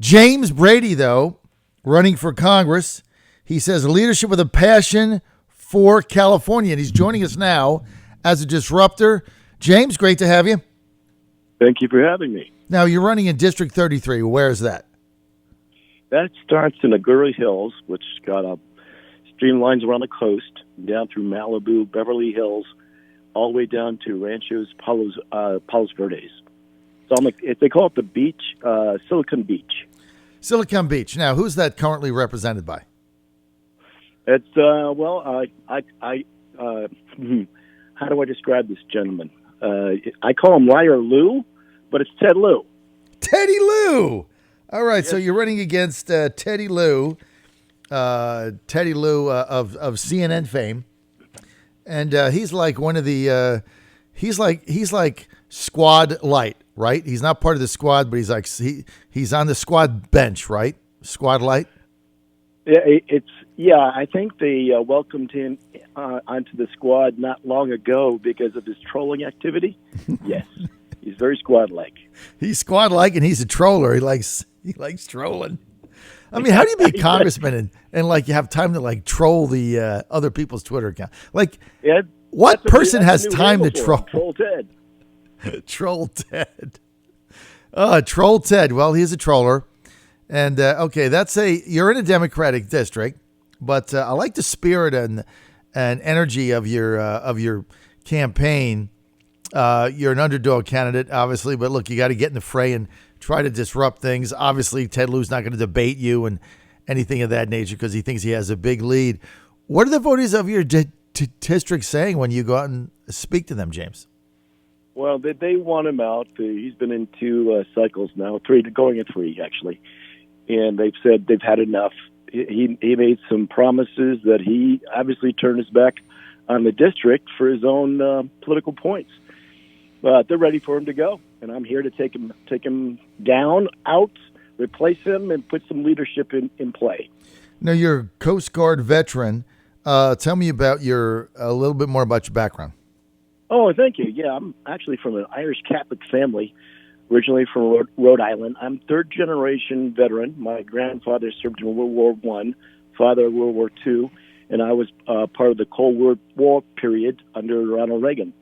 James Brady, though, running for Congress, he says leadership with a passion for California. And he's joining us now as a disruptor. James, great to have you. Thank you for having me. Now, you're running in District 33. Where is that? That starts in Agoura Hills, which got streamlines around the coast, down through Malibu, Beverly Hills, all the way down to Ranchos Palos Verdes. So they call it the beach, Silicon Beach. Silicon Beach. Now, who's that currently represented by? It's, how do I describe this gentleman? I call him Liar Lou, but it's Ted Lou. Teddy Lou. All right, Yes. So you're running against Teddy Lou of CNN fame, and he's like one of the he's like squad light, right? He's not part of the squad, but he's on the squad bench, right? Squad light. Yeah, I think they welcomed him onto the squad not long ago because of his trolling activity. Yes, he's very squad-like. He's squad-like, and he's a troller. He likes trolling. I mean, how do you be a congressman and like you have time to like troll the other people's Twitter account? Like, yeah, what person has new time to handle for him, Troll Ted. Troll Ted. Troll Ted. Well, he's a troller. And, okay, you're in a Democratic district, but I like the spirit and energy of your campaign. You're an underdog candidate, obviously, but look, you got to get in the fray and try to disrupt things. Obviously, Ted Lieu's not going to debate you and anything of that nature because he thinks he has a big lead. What are the voters of your district saying when you go out and speak to them, James? Well, they want him out. He's been in 2 cycles now, 3, going in 3, actually. And they've said they've had enough. He made some promises that he obviously turned his back on the district for his own political points. But they're ready for him to go, and I'm here to take him down, out, replace him, and put some leadership in play. Now, you're a Coast Guard veteran. Tell me about a little bit more about your background. Oh, thank you. Yeah, I'm actually from an Irish Catholic family, originally from Rhode Island. I'm third-generation veteran. My grandfather served in World War I, father World War II, and I was part of the Cold War period under Ronald Reagan.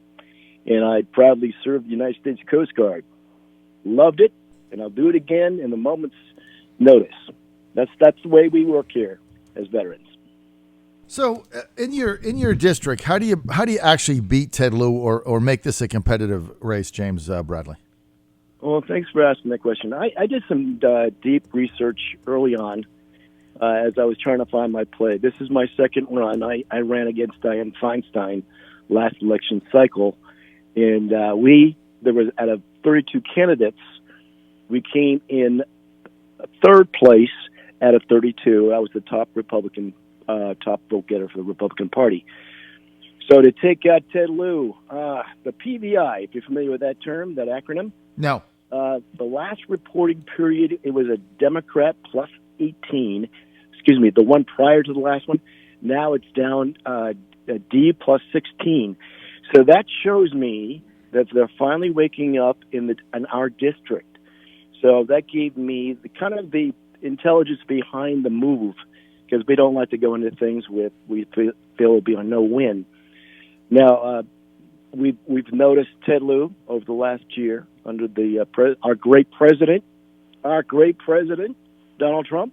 And I proudly served the United States Coast Guard. Loved it, and I'll do it again in a moment's notice. That's the way we work here as veterans. So, in your district, how do you actually beat Ted Lieu or make this a competitive race, James Bradley? Well, thanks for asking that question. I did some deep research early on as I was trying to find my play. This is my second run. I ran against Dianne Feinstein last election cycle, and there was out of 32 candidates, we came in third place out of 32. I was the top Republican, top vote getter for the Republican Party. So to take out Ted Lieu, the PVI, if you're familiar with that term, that acronym. No. The last reporting period, it was a Democrat plus 18. Excuse me, the one prior to the last one. Now it's down a D plus 16. So that shows me that they're finally waking up in our district. So that gave me the intelligence behind the move, because we don't like to go into things with we feel will be a no-win. Now, we've noticed Ted Lieu over the last year under our great president, Donald Trump.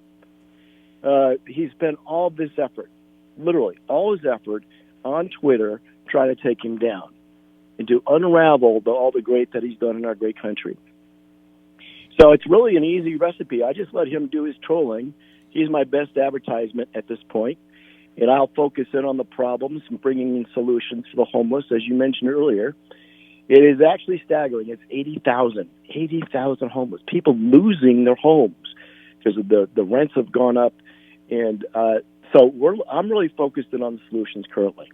He spent all this effort, literally all his effort, on Twitter trying to take him down and to unravel all the great that he's done in our great country. So it's really an easy recipe. I just let him do his trolling. He's my best advertisement at this point, and I'll focus in on the problems and bringing in solutions for the homeless, as you mentioned earlier. It is actually staggering. It's 80,000 homeless, people losing their homes because of the rents have gone up. And so I'm really focused in on the solutions currently.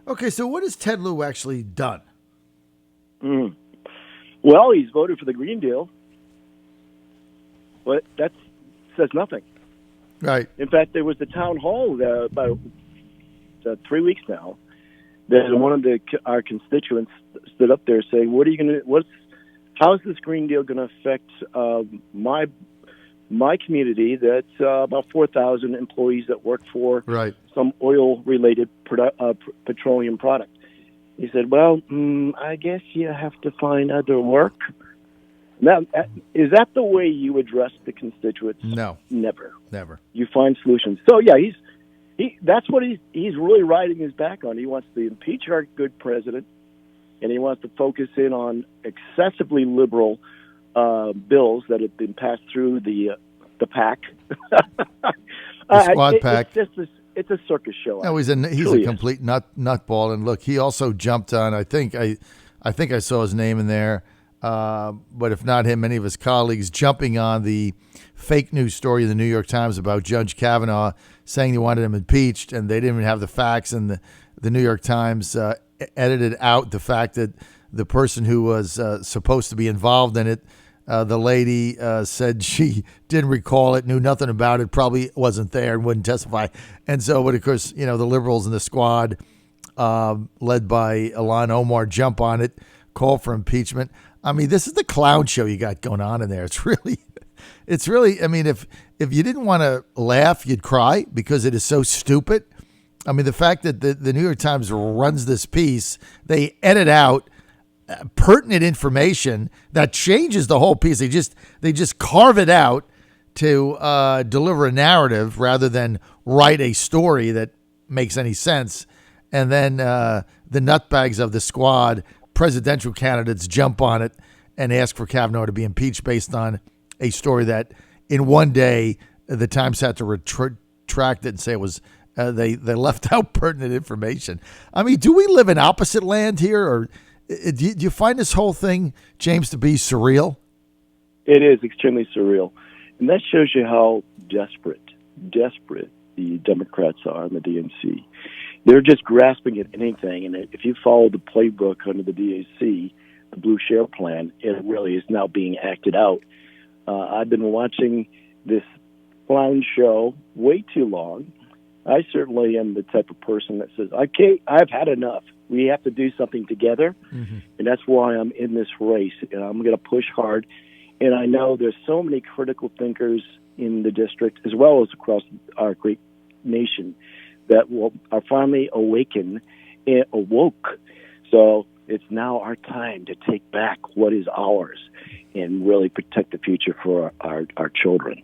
Okay, so what has Ted Lieu actually done? Well, he's voted for the Green Deal, but that says nothing. Right. In fact, there was the town hall about 3 weeks now that one of our constituents stood up there saying, "What's how's this Green Deal going to affect my community? That's about 4,000 employees that work for some oil-related petroleum product. He said, well, I guess you have to find other work. Now, is that the way you address the constituents? No. Never. You find solutions. So, yeah, that's what he's really riding his back on. He wants to impeach our good president, and he wants to focus in on excessively liberal bills that have been passed through the PAC. The squad PAC. It's a circus show. No, he's a complete nutball. And look, he also jumped on. I think I saw his name in there. But if not him, many of his colleagues jumping on the fake news story in the New York Times about Judge Kavanaugh, saying they wanted him impeached, and they didn't even have the facts. And the New York Times edited out the fact that the person who was supposed to be involved in it, the lady said she didn't recall it, knew nothing about it, probably wasn't there and wouldn't testify. And so, but of course, the liberals in the squad, led by Ilhan Omar, jump on it, call for impeachment. I mean, this is the clown show you got going on in there. It's really, I mean, if you didn't want to laugh, you'd cry because it is so stupid. I mean, the fact that the New York Times runs this piece, they edit out pertinent information that changes the whole piece. They just carve it out to deliver a narrative rather than write a story that makes any sense. And then the nutbags of the squad, presidential candidates, jump on it and ask for Kavanaugh to be impeached based on a story that in one day the Times had to retract it and say it was they left out pertinent information. I mean, do we live in opposite land here, or do you find this whole thing, James, to be surreal? It is extremely surreal, and that shows you how desperate the Democrats are in the DNC. They're just grasping at anything, and if you follow the playbook under the DAC, the Blue Share Plan, it really is now being acted out. I've been watching this clown show way too long. I certainly am the type of person that says, okay, I've had enough. We have to do something together, and that's why I'm in this race, and I'm going to push hard. And I know there's so many critical thinkers in the district, as well as across our great nation, that are finally awoke. So it's now our time to take back what is ours and really protect the future for our children.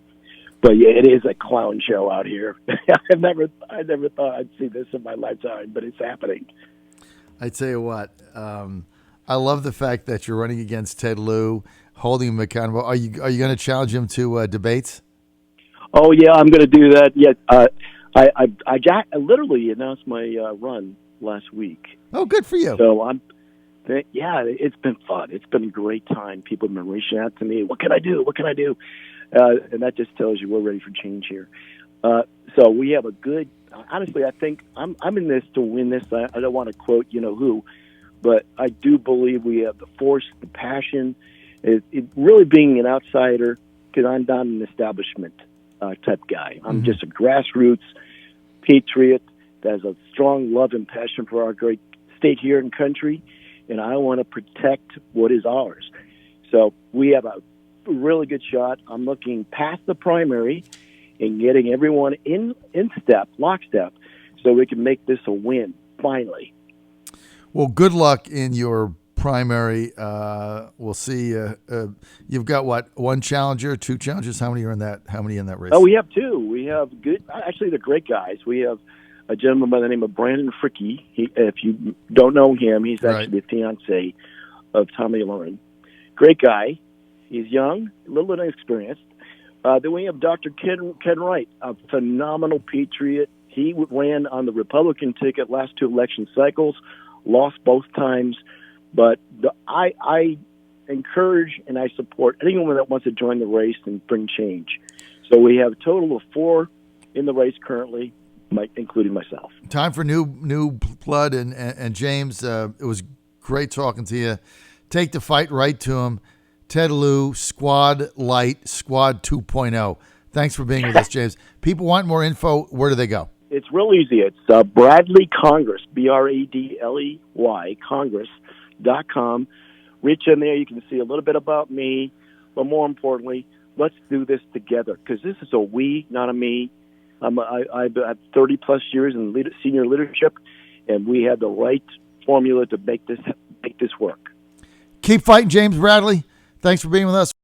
But yeah, it is a clown show out here. I never thought I'd see this in my lifetime, but it's happening. I tell you what, I love the fact that you're running against Ted Lieu, holding him accountable. Are you going to challenge him to debates? Oh yeah, I'm going to do that. Yeah, I literally announced my run last week. Oh, good for you. So it's been fun. It's been a great time. People have been reaching out to me. What can I do? And that just tells you we're ready for change here. So we have a good. Honestly, I think I'm in this to win this. I don't want to quote who, but I do believe we have the force, the passion. It really being an outsider, because I'm not an establishment type guy. I'm just a grassroots patriot that has a strong love and passion for our great state here and country, and I want to protect what is ours. So we have a really good shot. I'm looking past the primary and getting everyone in lockstep, so we can make this a win, finally. Well, good luck in your primary. We'll see. You've got one challenger, two challengers? How many are in that? How many in that race? Oh, we have two. We have actually, they're great guys. We have a gentleman by the name of Brandon Fricke. If you don't know him, he's actually the fiance of Tommy Lauren. Great guy. He's young, a little inexperienced. Then we have Dr. Ken Wright, a phenomenal patriot. He ran on the Republican ticket last two election cycles, lost both times. But I encourage and I support anyone that wants to join the race and bring change. So we have a total of 4 in the race currently, including myself. Time for new blood. And James, it was great talking to you. Take the fight right to him. Ted Lieu, Squad Light, Squad 2.0. Thanks for being with us, James. People want more info. Where do they go? It's real easy. It's Bradley Congress, Bradley, Congress.com. reach in there. You can see a little bit about me, but more importantly, let's do this together, because this is a we, not a me. I've had 30-plus years in senior leadership, and we had the right formula to make this work. Keep fighting, James Bradley. Thanks for being with us.